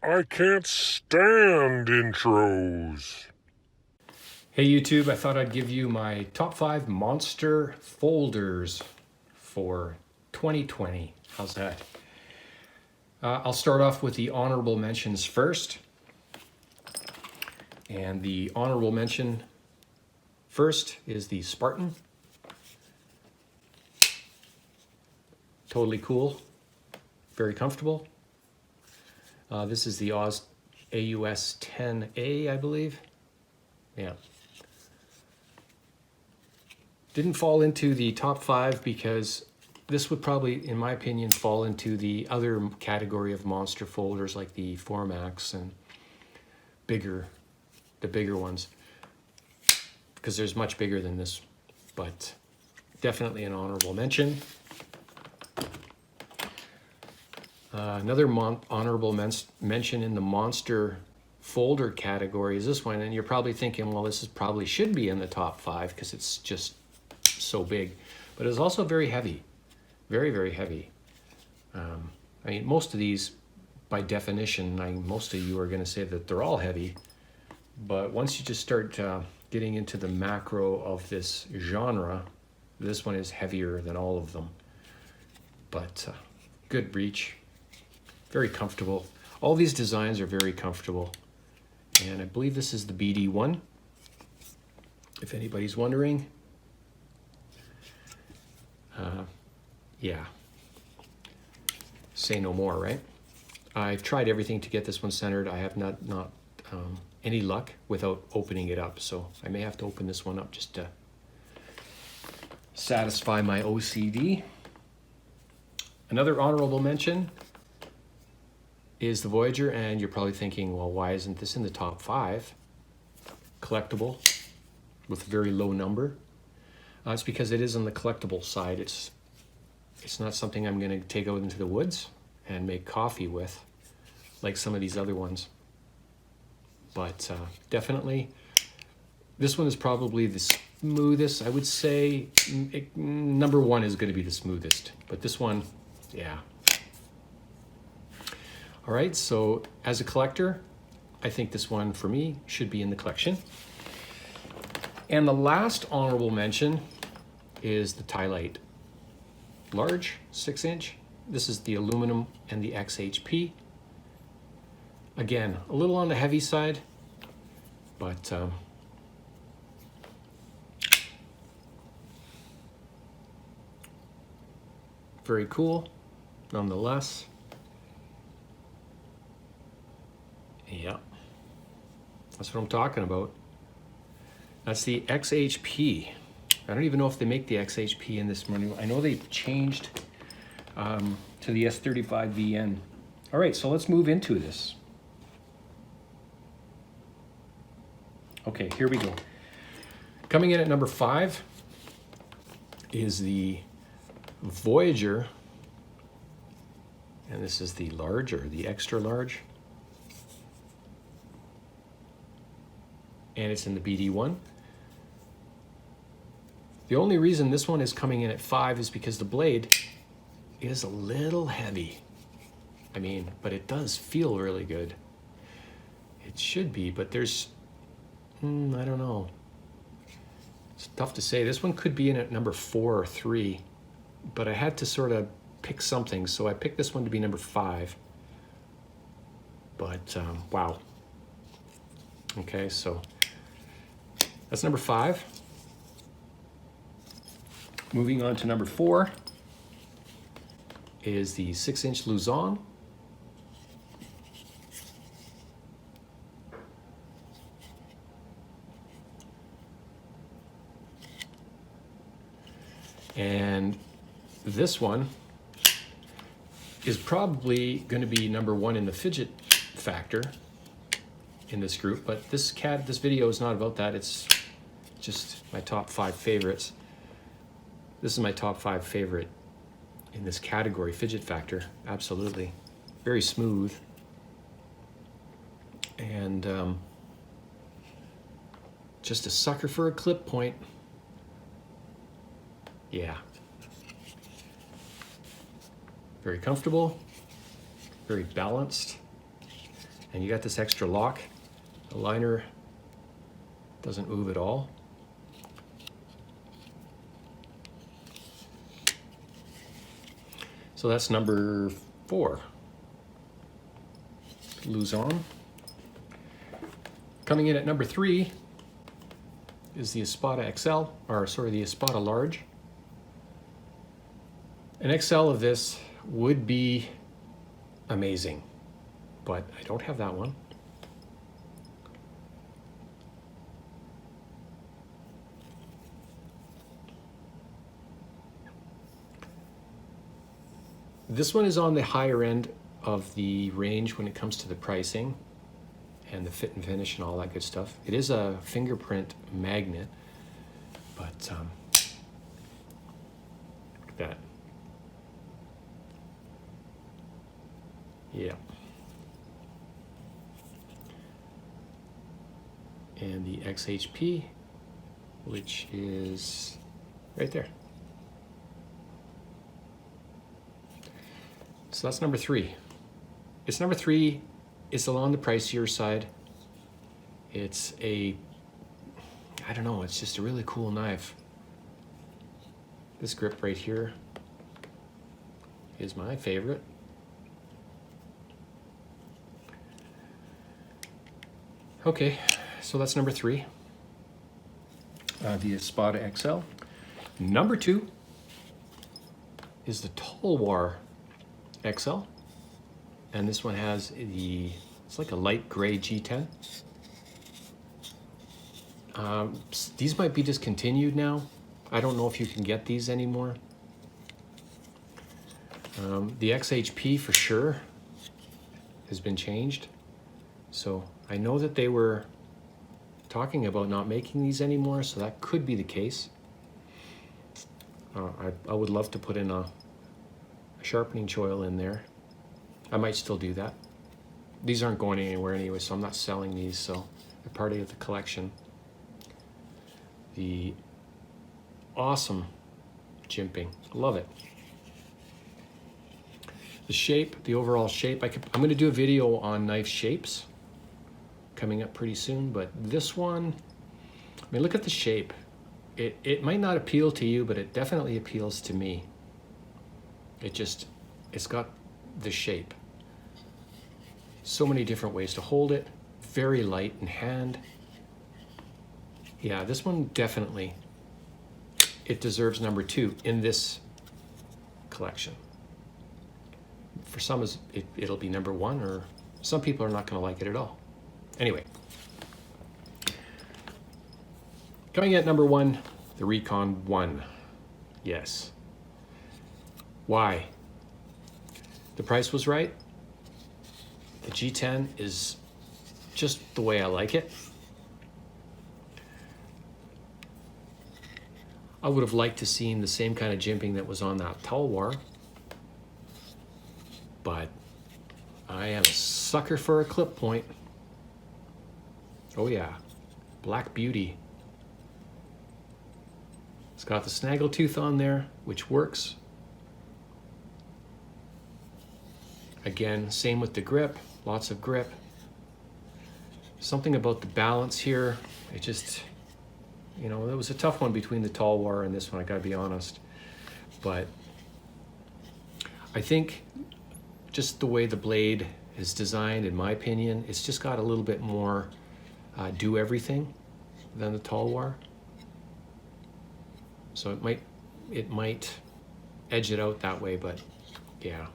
I can't stand intros. Hey YouTube, I thought I'd give you my top 5 monster folders for 2020. How's that? I'll start off with the honorable mentions first. And the honorable mention first is the Spartan. Totally cool, very comfortable. This is the AUS 10A, I believe. Yeah. Didn't fall into the top 5 because this would probably, in my opinion, fall into the other category of monster folders like the Formax and the bigger ones, because there's much bigger than this, but definitely an honorable mention. Another honorable mention in the monster folder category is this one, and you're probably thinking, well, this probably should be in the top 5 because it's just so big, but it's also very heavy, very, very heavy. I mean, most of these, by definition, most of you are going to say that they're all heavy, but once you just start getting into the macro of this genre, this one is heavier than all of them, but good reach. Very comfortable. All these designs are very comfortable. And I believe this is the BD1, if anybody's wondering. Yeah. Say no more, right? I've tried everything to get this one centered. I have not any luck without opening it up. So I may have to open this one up just to satisfy my OCD. Another honorable mention is the Voyager, and you're probably thinking, well, why isn't this in the top 5? Collectible with a very low number. It's because it is on the collectible side. It's not something I'm going to take out into the woods and make coffee with, like some of these other ones. But definitely, this one is probably the smoothest. I would say number 1 is going to be the smoothest, but this one, yeah. All right, so as a collector, I think this one for me should be in the collection. And the last honorable mention is the Tylite large 6-inch. This is the aluminum and the XHP. Again, a little on the heavy side, but very cool nonetheless. Yeah, that's what I'm talking about. That's the XHP. I don't even know if they make the XHP in this menu. I know they've changed to the S35VN. All right, so let's move into this. Okay, here we go. Coming in at number 5 is the Voyager, and this is the large, or the extra large. And it's in the BD1. The only reason this one is coming in at 5 is because the blade is a little heavy. I mean, but it does feel really good. It should be, but there's, I don't know. It's tough to say. This one could be in at number 4 or 3, but I had to sort of pick something, so I picked this one to be number 5. But, wow. Okay, so that's number 5. Moving on to number 4 is the 6-inch Luzon. And this one is probably going to be number 1 in the fidget factor in this group, but this video is not about that. It's just my top 5 favorites. This is my top 5 favorite in this category, fidget factor. Absolutely. Very smooth. And just a sucker for a clip point. Yeah. Very comfortable, very balanced, And you got this extra lock. The liner doesn't move at all. So that's number 4. Luzon. Coming in at number 3 is the Espada XL, or sorry, the Espada Large. An XL of this would be amazing, but I don't have that one. This one is on the higher end of the range when it comes to the pricing and the fit and finish and all that good stuff. It is a fingerprint magnet, but look at that. Yeah. And the XHP, which is right there. So that's number 3. It's number 3. It's along the pricier side. It's a, I don't know, it's just a really cool knife. This grip right here is my favorite. Okay, so that's number 3. The Espada XL. Number 2 is the Talwar XL, and this one has it's like a light gray G10. These might be discontinued now. I don't know if you can get these anymore. The XHP for sure has been changed. So I know that they were talking about not making these anymore, so that could be the case. I would love to put in a sharpening choil in there. I might still do that. These aren't going anywhere anyway, so I'm not selling these, so they're part of the collection. The awesome jimping, love it. The shape, the overall shape, I'm going to do a video on knife shapes coming up pretty soon, but this one, I mean, look at the shape. It might not appeal to you, but it definitely appeals to me. It's got the shape. So many different ways to hold it. Very light in hand. Yeah, this one definitely, it deserves number 2 in this collection. For some, it'll be number 1, or some people are not going to like it at all. Anyway. Coming at number 1, the Recon 1. Yes. Why? The price was right. The G10 is just the way I like it. I would have liked to seen the same kind of jimping that was on that Talwar, but I am a sucker for a clip point. Oh yeah, Black Beauty. It's got the snaggle tooth on there, which works. Again, same with the grip, lots of grip. Something about the balance here, it just, you know, it was a tough one between the Talwar and this one, I gotta be honest. But I think just the way the blade is designed, in my opinion, it's just got a little bit more do everything than the Talwar. So it might edge it out that way, but yeah.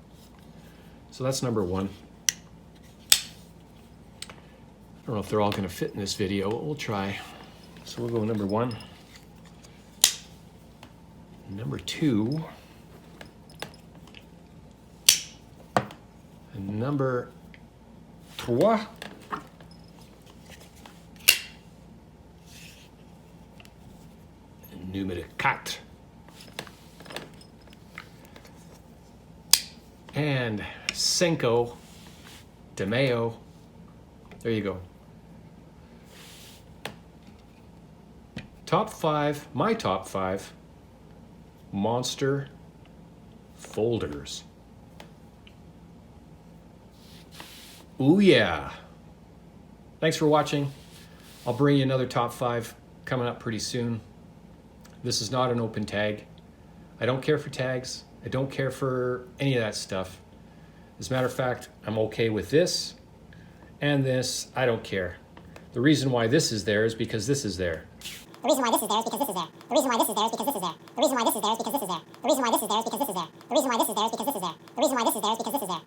So that's number 1. I don't know if they're all going to fit in this video, but we'll try. So we'll go number 1. Number 2. And number 3. Numéro 4. And Cinco de Mayo. There you go. Top 5, my top 5 monster folders. Ooh yeah. Thanks for watching. I'll bring you another top 5 coming up pretty soon. This is not an open tag. I don't care for tags. I don't care for any of that stuff. As a matter of fact, I'm okay with this and this. I don't care. The reason why this is there is because this is there. The reason why this is there is because this is there. The reason why this is there is because this is there. The reason why this is there is because this is there. The reason why this is there is because this is there. The reason why this is there is because this is there. The reason why this is there is because this is there.